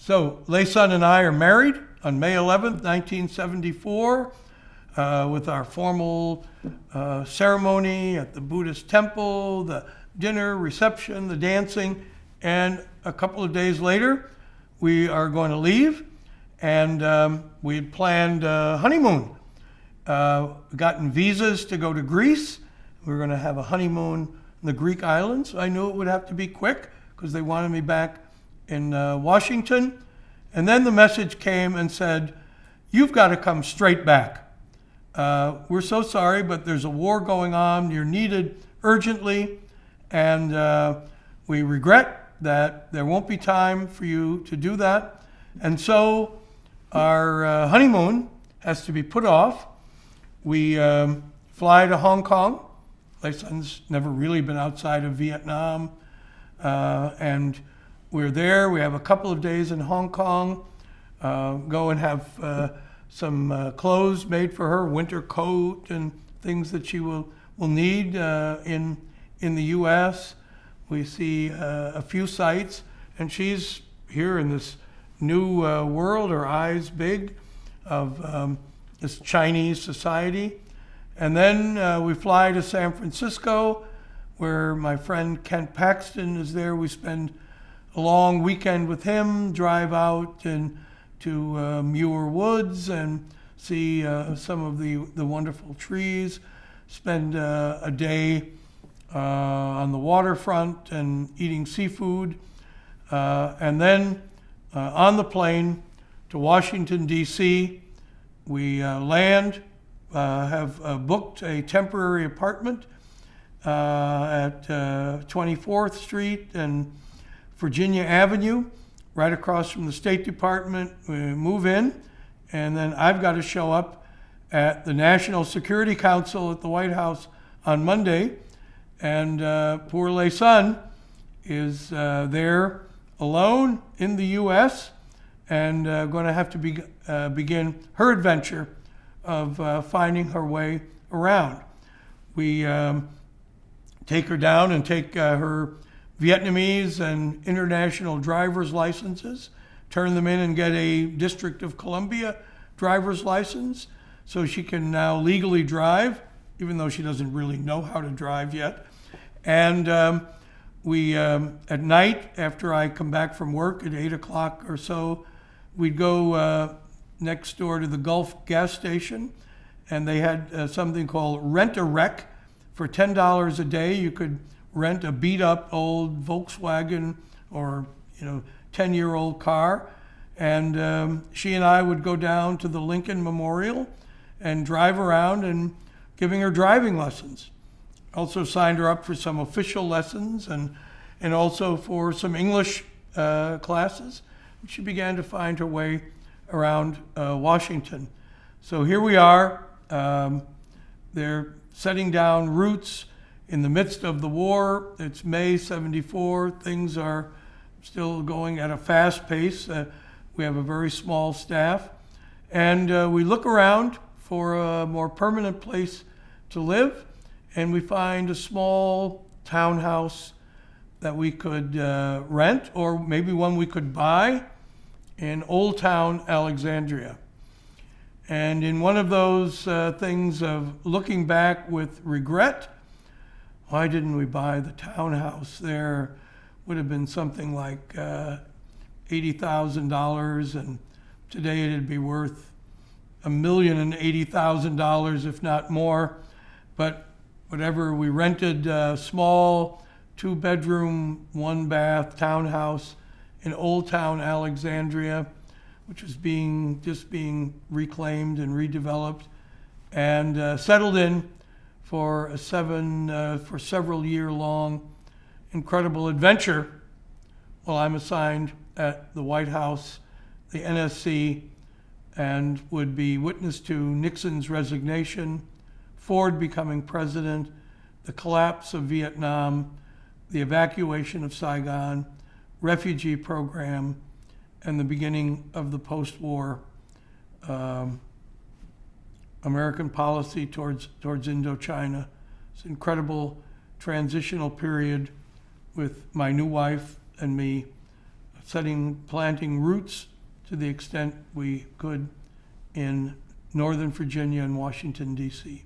So, Lei Sun and I are married on May 11th, 1974, with our formal ceremony at the Buddhist temple, the dinner, reception, the dancing, and a couple of days later, we are going to leave, and we had planned a honeymoon. Gotten visas to go to Greece. We were going to have a honeymoon in the Greek islands. I knew it would have to be quick because they wanted me back in Washington. And then the message came and said, "You've got to come straight back. We're so sorry, but there's a war going on. You're needed urgently, and we regret that there won't be time for you to do that." And so our honeymoon has to be put off. We fly to Hong Kong. Lei Sun's never really been outside of Vietnam, and we're there. We have a couple of days in Hong Kong, go and have some clothes made for her, winter coat and things that she will need in the U.S. We see a few sites, and she's here in this new world, her eyes big, of this Chinese society. And then we fly to San Francisco, where my friend Kent Paxton is there. We spend a long weekend with him, drive out and to Muir Woods and see some of the wonderful trees, spend a day on the waterfront and eating seafood, and then on the plane to Washington, D.C. We land, have booked a temporary apartment at 24th Street and Virginia Avenue, right across from the State Department. We move in, and then I've got to show up at the National Security Council at the White House on Monday, and poor Lei Sun is there alone in the U.S. and going to have to begin her adventure of finding her way around. We take her down and take her Vietnamese and international driver's licenses, turn them in and get a District of Columbia driver's license so she can now legally drive, even though she doesn't really know how to drive yet. And we, at night, after I come back from work at 8 o'clock or so, we'd go next door to the Gulf gas station, and they had something called Rent-A-Wreck. For $10 a day, you could rent a beat-up old Volkswagen or 10-year-old car, and she and I would go down to the Lincoln Memorial and drive around and giving her driving lessons. Also signed her up for some official lessons and also for some English classes. She began to find her way around Washington. So here we are. They're setting down roots in the midst of the war. It's May 74. Things are still going at a fast pace. We have a very small staff. And we look around for a more permanent place to live. And we find a small townhouse that we could rent, or maybe one we could buy in Old Town Alexandria. And in one of those things of looking back with regret, why didn't we buy the townhouse there? Would have been something like $80,000, and today it'd be worth $1,080,000, if not more. But whatever, we rented a small 2-bedroom, 1-bath townhouse in Old Town Alexandria, which was just being reclaimed and redeveloped, and settled in for several year long incredible adventure while I'm assigned at the White House, the NSC, and would be witness to Nixon's resignation, Ford becoming president, the collapse of Vietnam, the evacuation of Saigon, refugee program, and the beginning of the post-war American policy towards Indochina. It's an incredible transitional period with my new wife and me planting roots to the extent we could in Northern Virginia and Washington, D.C.